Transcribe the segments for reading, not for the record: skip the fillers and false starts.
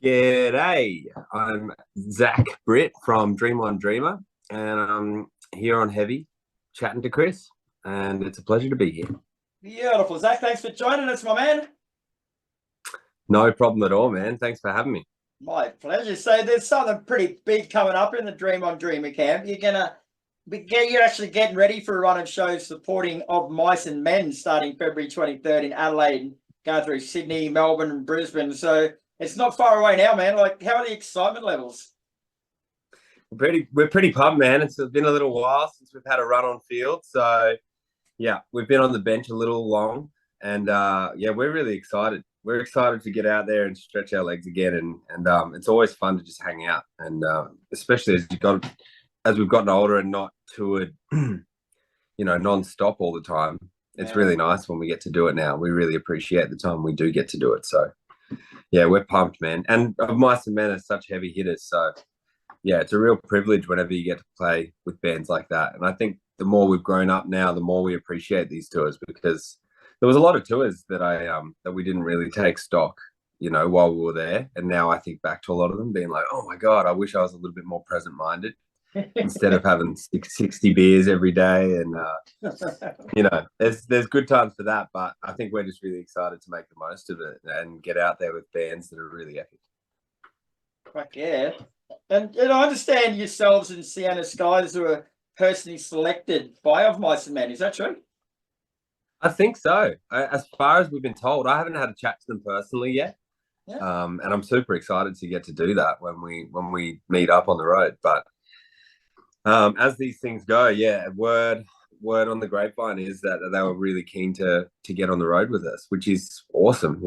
G'day, I'm Zach Britt from Dream on Dreamer, and I'm here on Heavy chatting to Kris, and it's a pleasure to be here. Beautiful. Zach, thanks for joining us, my man. No problem at all, man. Thanks for having me. My pleasure. So there's something pretty big coming up in the Dream on Dreamer camp. You're actually getting ready for a run of shows supporting Of Mice and Men starting February 23rd in Adelaide and going through Sydney, Melbourne, and Brisbane. So it's not far away now, man. Like, how are the excitement levels? We're pretty pumped, man. It's been a little while since we've had a run on field, so yeah, we've been on the bench a little long, and yeah, we're really excited. We're excited to get out there and stretch our legs again, and it's always fun to just hang out, and especially as we've gotten older and not toured, non-stop all the time. It's really nice when we get to do it now. We really appreciate the time we do get to do it. So yeah, we're pumped, man. And Of Mice and Men are such heavy hitters, so yeah, it's a real privilege whenever you get to play with bands like that. And I think the more we've grown up now, the more we appreciate these tours, because there was a lot of tours that we didn't really take stock, while we were there. And now I think back to a lot of them being like, oh my God, I wish I was a little bit more present minded instead of having 60 beers every day. And, there's good times for that. But I think we're just really excited to make the most of it and get out there with bands that are really epic. Fuck yeah. And I understand yourselves and Sienna Skies were personally selected by Of Mice and Men. Is that true? I think so. As far as we've been told, I haven't had a chat to them personally yet. Yeah. And I'm super excited to get to do that when we meet up on the road. But as these things go, yeah, word on the grapevine is that they were really keen to get on the road with us, which is awesome.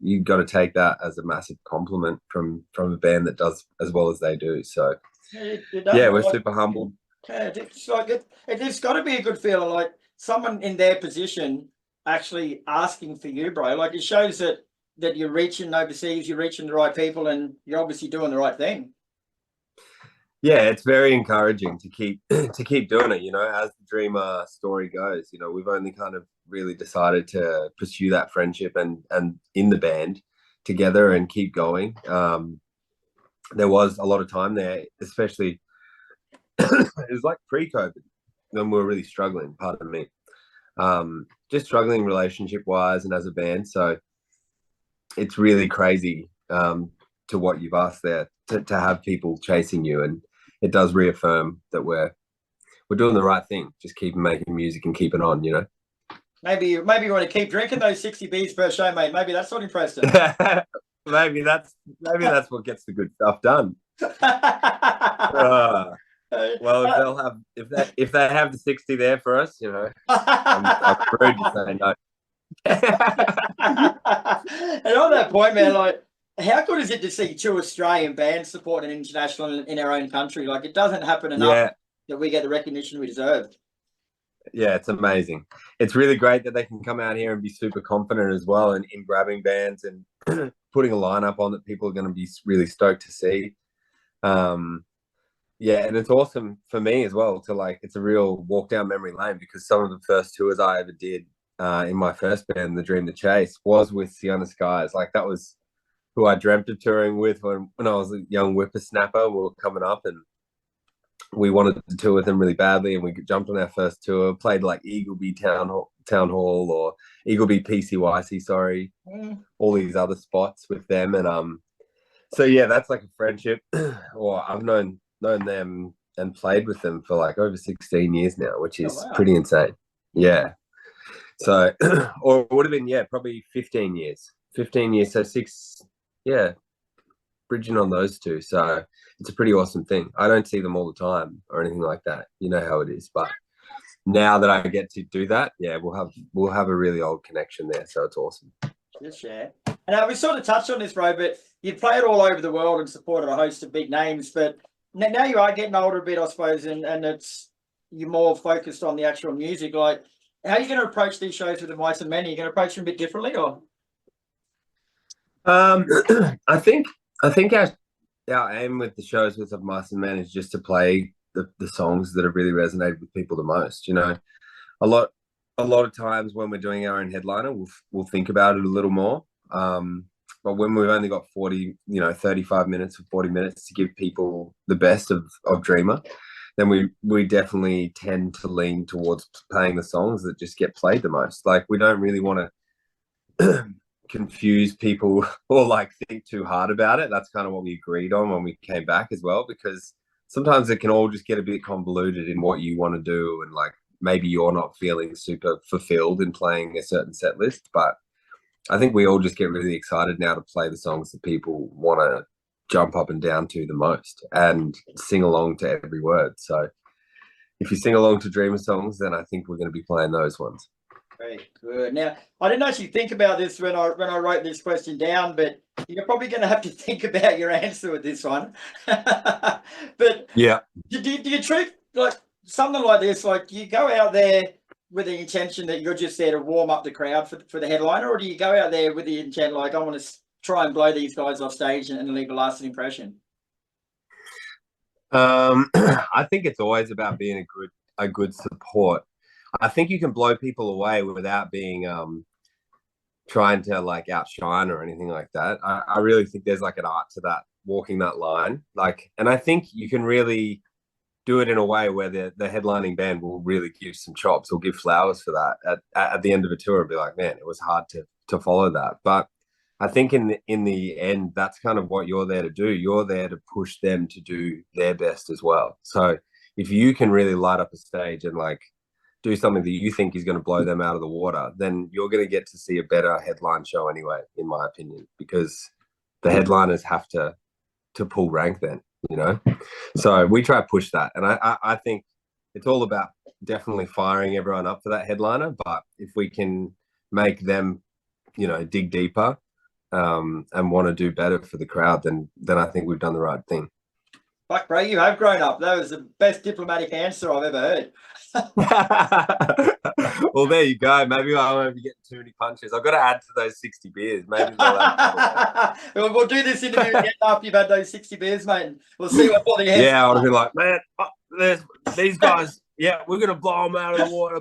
You've got to take that as a massive compliment from a band that does as well as they do. So yeah, we're super humbled. Yeah, it's got to be a good feeling, like someone in their position actually asking for you, bro. Like, it shows that you're reaching overseas, you're reaching the right people, and you're obviously doing the right thing. Yeah, it's very encouraging to keep doing it. As the Dreamer story goes, we've only kind of really decided to pursue that friendship and in the band together and keep going. There was a lot of time there, especially it was like pre-COVID when we were really struggling. Pardon me, just struggling relationship wise and as a band. So it's really crazy to what you've asked there to have people chasing you, and it does reaffirm that we're doing the right thing. Just keep making music and keep it on, Maybe you want to keep drinking those 60 beers per show, mate. Maybe that's what impressed them. maybe that's what gets the good stuff done. Well, if they have the 60 there for us, I'm rude to say no. And on that point, man, like, how good is it to see two Australian bands support an international in our own country? Like, it doesn't happen enough that we get the recognition we deserve. Yeah, it's amazing. It's really great that they can come out here and be super confident as well in grabbing bands and putting a lineup on that people are going to be really stoked to see. Yeah, and it's awesome for me as well it's a real walk down memory lane, because some of the first tours I ever did in my first band, The Dream to Chase, was with Sienna Skies. Like, that was who I dreamt of touring with when I was a young whippersnapper. We were coming up and we wanted to tour with them really badly, and we jumped on our first tour, played like Eagleby Town Hall or Eagleby PCYC, sorry, all these other spots with them. And so yeah, that's like a friendship. Or I've known them and played with them for like over 16 years now, which is pretty insane. Yeah. So, or it would have been, probably 15 years. 15 years, so bridging on those two. So it's a pretty awesome thing. I don't see them all the time or anything like that. You know how it is. But now that I get to do that, yeah, we'll have a really old connection there. So it's awesome. Yes, yeah. And we sort of touched on this, bro, but you've played all over the world and supported a host of big names. But now you are getting older a bit, I suppose, and you're more focused on the actual music. Like, how are you going to approach these shows with the Mice and Men? Are you going to approach them a bit differently, or? I think our aim with the shows with Of Mice and Men is just to play the songs that have really resonated with people the most. A lot of times when we're doing our own headliner, we'll think about it a little more. but when we've only got 40, 35 minutes or 40 minutes to give people the best of Dreamer, then we definitely tend to lean towards playing the songs that just get played the most. Like, we don't really want to confuse people or like think too hard about it. That's kind of what we agreed on when we came back as well, because sometimes it can all just get a bit convoluted in what you want to do, and like maybe you're not feeling super fulfilled in playing a certain set list. But I think we all just get really excited now to play the songs that people want to jump up and down to the most and sing along to every word. So if you sing along to Dreamer songs, then I think we're going to be playing those ones. Very good. Now, I didn't actually think about this when I wrote this question down, but you're probably going to have to think about your answer with this one. But yeah, do you treat like something like this, like you go out there with the intention that you're just there to warm up the crowd for the headliner, or do you go out there with the intent like, I want to try and blow these guys off stage and leave a lasting impression? I think it's always about being a good support. I think you can blow people away without being trying to like outshine or anything like that. I really think there's like an art to that, walking that line. Like, and I think you can really do it in a way where the headlining band will really give some chops or give flowers for that at the end of a tour and be like, man, it was hard to follow that. But I think in the end, that's kind of what you're there to do. You're there to push them to do their best as well. So if you can really light up a stage and like do something that you think is going to blow them out of the water, then you're going to get to see a better headline show anyway, in my opinion, because the headliners have to pull rank then, So we try to push that. And I think it's all about definitely firing everyone up for that headliner. But if we can make them, dig deeper and want to do better for the crowd, then I think we've done the right thing. Fuck, bro, you have grown up. That was the best diplomatic answer I've ever heard. Well, there you go. Maybe I won't be getting too many punches. I've got to add to those 60 beers. Maybe we'll do this interview again after you've had those 60 beers, mate. We'll see what the answer. Yeah, I would have been like, man, there's these guys. Yeah, we're gonna blow them out of the water.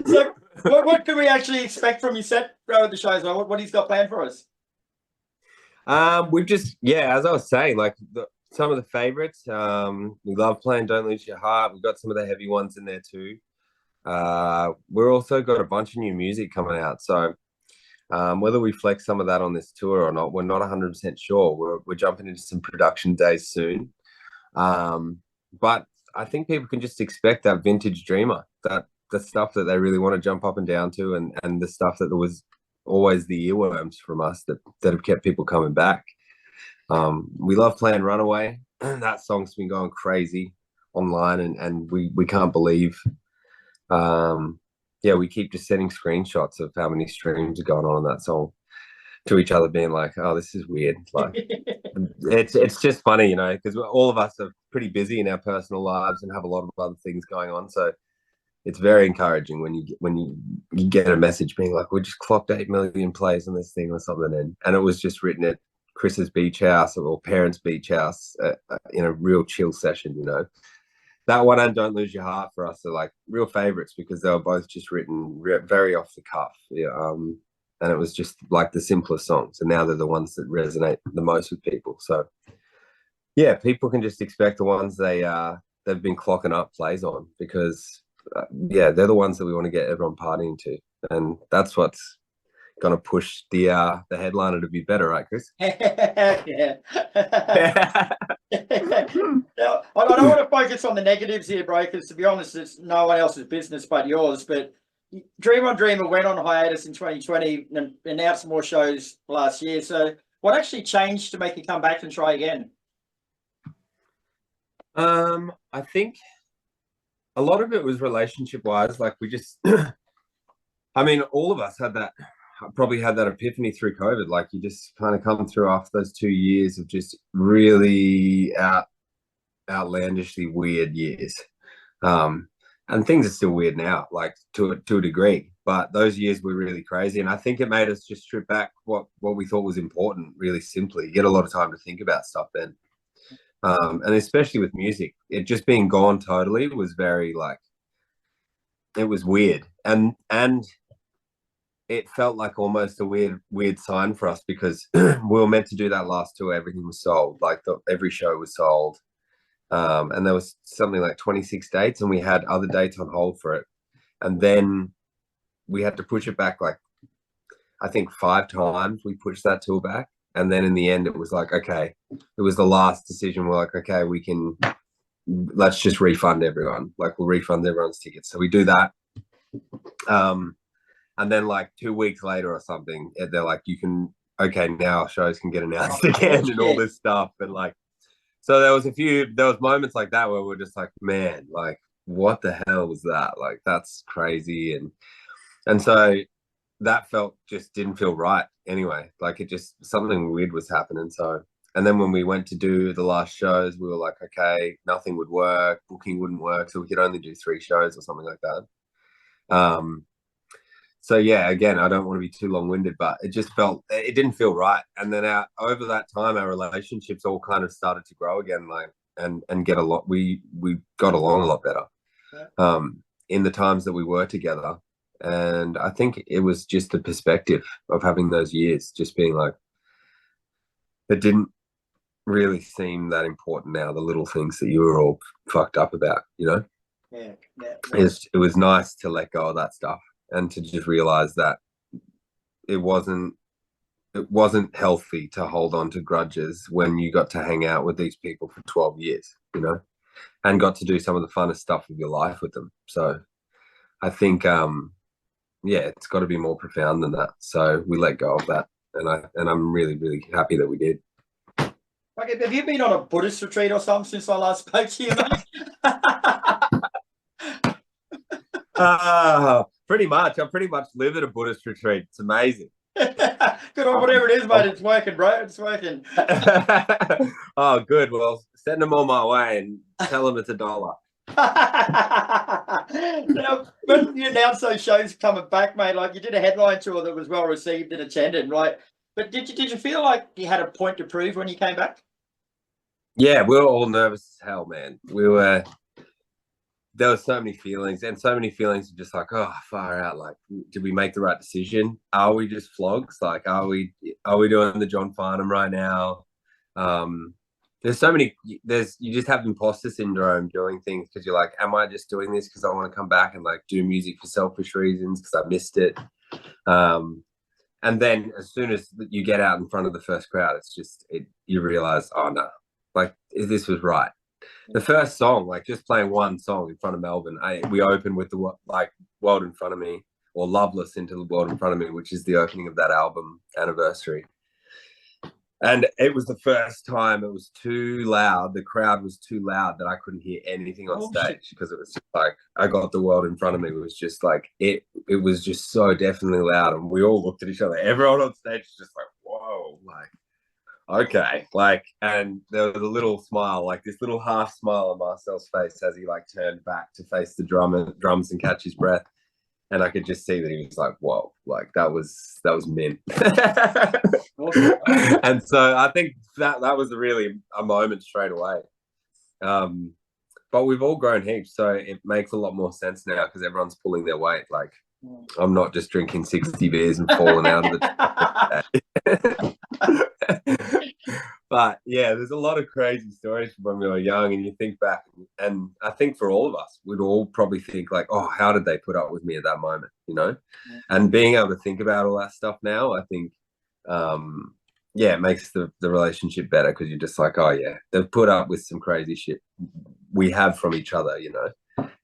So, what can we actually expect from your set, bro, at the shows? What he's got planned for us? We've just, as I was saying, like some of the favorites. We love playing Don't Lose Your Heart. We've got some of the heavy ones in there too. We're also got a bunch of new music coming out. So whether we flex some of that on this tour or not, we're not 100% sure. We're jumping into some production days soon. But I think people can just expect that vintage Dreamer, that the stuff that they really want to jump up and down to, and the stuff that was always the earworms from us that have kept people coming back. We love playing Runaway. That song's been going crazy online, and we can't believe we keep just sending screenshots of how many streams are going on that song to each other, being like, oh, this is weird. Like it's just funny, because all of us are pretty busy in our personal lives and have a lot of other things going on. So it's very encouraging when you get a message being like, we just clocked 8 million plays on this thing or something, and it was just written at Chris's beach house or parents' beach house in a real chill session. That one and Don't Lose Your Heart for us are like real favorites because they were both just written very off the cuff. And it was just like the simplest songs, and now they're the ones that resonate the most with people. So people can just expect the ones they've been clocking up plays on, because they're the ones that we want to get everyone partying to, and that's what's going to push the headliner to be better, right, Kris? Yeah. Now, I don't want to focus on the negatives here, bro, because to be honest, it's no one else's business but yours. But Dream on Dreamer went on hiatus in 2020 and announced more shows last year. So what actually changed to make you come back and try again? I think a lot of it was relationship-wise. Like we just, I mean, all of us probably had that epiphany through COVID. Like you just kind of come through after those 2 years of just really outlandishly weird years. And things are still weird now, like to a degree, but those years were really crazy. And I think it made us just strip back what we thought was important, really simply. You get a lot of time to think about stuff then. And especially with music, it just being gone totally was very it was weird. And it felt like almost a weird sign for us because we were meant to do that last tour. Everything was sold, like every show was sold. And there was something like 26 dates, and we had other dates on hold for it. And then we had to push it back, like, I think 5 times we pushed that tour back. And then in the end, it was like, okay, it was the last decision. We're like, okay, let's just refund everyone. Like, we'll refund everyone's tickets. So we do that. And then like 2 weeks later or something, they're like, okay, now shows can get announced again and all this stuff. And like, so there was moments like that where we're just like, man, like, what the hell was that? Like, that's crazy. And so that didn't feel right anyway. Like, something weird was happening. So, and then when we went to do the last shows, we were like, okay, nothing would work, booking wouldn't work. So we could only do 3 shows or something like that. So yeah, again, I don't want to be too long-winded, but it didn't feel right. And then over that time, our relationships all kind of started to grow again, like, and get a lot. We got along a lot better in the times that we were together. And I think it was just the perspective of having those years, just being like, it didn't really seem that important now, the little things that you were all fucked up about, you know? Yeah. It was nice to let go of that stuff and to just realize that it wasn't healthy to hold on to grudges when you got to hang out with these people for 12 years, you know, and got to do some of the funnest stuff of your life with them. So I think, it's got to be more profound than that. So we let go of that. And I'm really, really happy that we did. Okay, have you been on a Buddhist retreat or something since I last spoke to you, mate? Pretty much. I pretty much live at a Buddhist retreat. It's amazing. Good on whatever it is, mate. It's working, bro. It's working. Oh, good. Well, send them on my way and tell them it's $1. Now, when you announced those shows coming back, mate, like, you did a headline tour that was well received and attended, right? But did you feel like you had a point to prove when you came back? Yeah, we were all nervous as hell, man. There were so many feelings, and so many feelings are just like, oh, far out. Like, did we make the right decision? Are we just flogs? Like, are we doing the John Farnham right now? There's so many. You just have imposter syndrome doing things because you're like, am I just doing this because I want to come back and like do music for selfish reasons because I missed it? And then as soon as you get out in front of the first crowd, you realize, oh no, like, this was right. The first song, like, just playing one song in front of Melbourne, we opened with the World in Front of Me, or Loveless into the World in Front of Me, which is the opening of that album anniversary. And it was the first time it was too loud. The crowd was too loud that I couldn't hear anything on stage because it was just like, I got the world in front of me. It was just like, it was just so definitely loud. And we all looked at each other. Everyone on stage was just like, whoa, like, okay, like, and there was a little smile, like this little half smile on Marcel's face as he like turned back to face the drums and catch his breath, and I could just see that he was like, whoa, like that was mint. And so I think that was really a moment straight away. But we've all grown heaps, so it makes a lot more sense now because everyone's pulling their weight. Like, I'm not just drinking 60 beers and falling out of the But yeah, there's a lot of crazy stories from when we were young, and you think back, and I think for all of us, we'd all probably think like, oh, how did they put up with me at that moment, you know? And being able to think about all that stuff now, I think, it makes the relationship better because you're just like, oh yeah, they've put up with some crazy shit we have from each other, you know?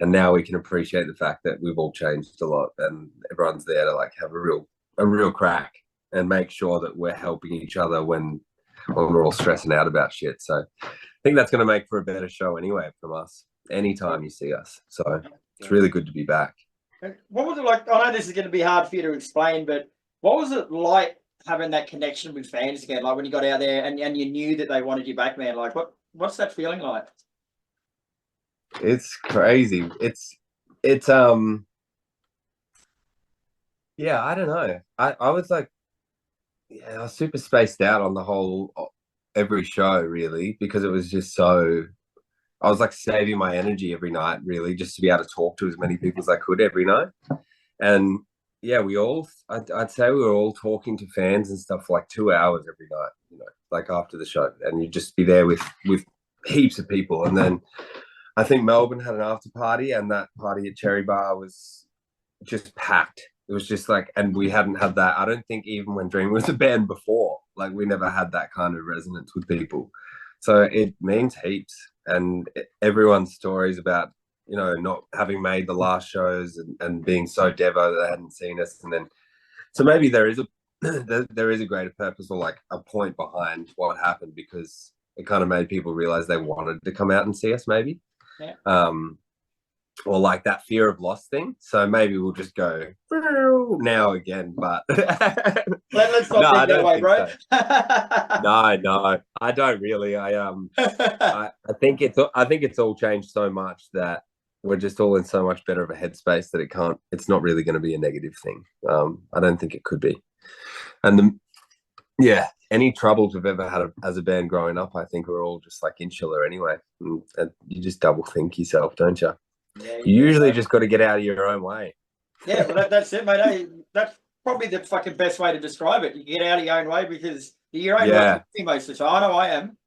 And now we can appreciate the fact that we've all changed a lot, and everyone's there to like have a real crack and make sure that we're helping each other when we're all stressing out about shit. So I think that's going to make for a better show anyway from us anytime you see us. So it's really good to be back. What was it like? I know this is going to be hard for you to explain, but what was it like having that connection with fans again? Like when you got out there and you knew that they wanted you back, man, like what's that feeling like? It's crazy. It's yeah, I don't know. I was like, yeah, I was super spaced out on the whole every show really, because it was just so, I was like saving my energy every night really, just to be able to talk to as many people as I could every night. And yeah, I'd say we were all talking to fans and stuff for like 2 hours every night, like after the show, and you'd just be there with heaps of people. And then I think Melbourne had an after party, and that party at Cherry Bar was just packed. It was just like, and we hadn't had that. I don't think even when Dream was a band before, like we never had that kind of resonance with people. So it means heaps, and everyone's stories about not having made the last shows and being so devo that they hadn't seen us, and then so maybe there is a there is a greater purpose or like a point behind what happened, because it kind of made people realize they wanted to come out and see us, maybe. Yeah. Or like that fear of loss thing. So maybe we'll just go now again, but let's not think that way, bro. So. No, I don't really. I think it's all changed so much that we're just all in so much better of a headspace that it's not really going to be a negative thing. I don't think it could be. And any troubles we've ever had as a band growing up, I think we're all just like insular anyway. And you just double think yourself, don't you? Yeah, you usually just got to get out of your own way. Yeah, well, that's it, mate. Hey, that's probably the fucking best way to describe it. You get out of your own way because you're your own way most of the time. I know I am.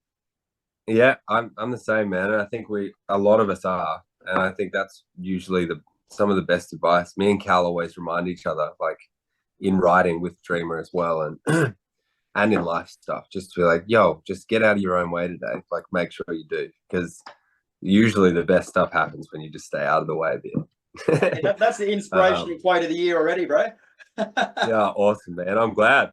Yeah, I'm the same, man. And I think a lot of us are. And I think that's usually some of the best advice. Me and Cal always remind each other, like in writing with Dreamer as well, and and in life stuff, just to be like, yo, just get out of your own way today. Like, make sure you do, because usually the best stuff happens when you just stay out of the way a bit. Yeah, that's the inspirational quote of the year already, bro. Yeah, awesome, man. I'm glad.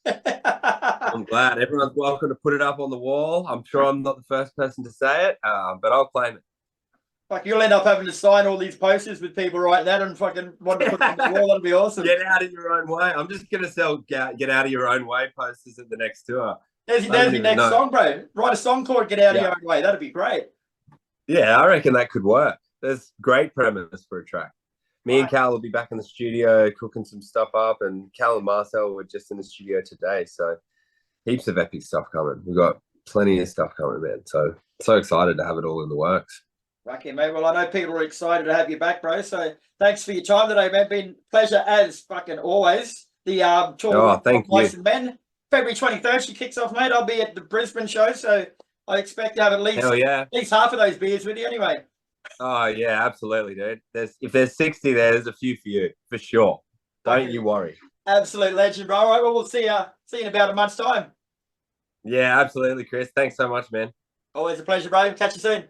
I'm glad. Everyone's welcome to put it up on the wall. I'm sure I'm not the first person to say it, but I'll claim it. Like, you'll end up having to sign all these posters with people writing that and fucking want to put them on the wall. That'd be awesome. Get out of your own way. I'm just gonna sell get out of your own way posters at the next tour. There's your next song, bro. Write a song called "Get Out of Your Own Way." That'd be great. Yeah, I reckon that could work. There's great premise for a track. Me and Cal will be back in the studio cooking some stuff up, and Cal and Marcel were just in the studio today, so heaps of epic stuff coming. We've got plenty of stuff coming, man. So excited to have it all in the works. Okay, mate. Well, I know people are excited to have you back, bro. So thanks for your time today, man. Been a pleasure as fucking always. The tour thank Boys you. and Men, February 23rd, she kicks off, mate. I'll be at the Brisbane show, so I expect to have at least half of those beers with you anyway. Oh yeah, absolutely, dude. If there's 60 there's a few for you, for sure. Don't you worry. Absolute legend, bro. All right, well, we'll see you in about a month's time. Yeah, absolutely, Kris. Thanks so much, man. Always a pleasure, bro. Catch you soon.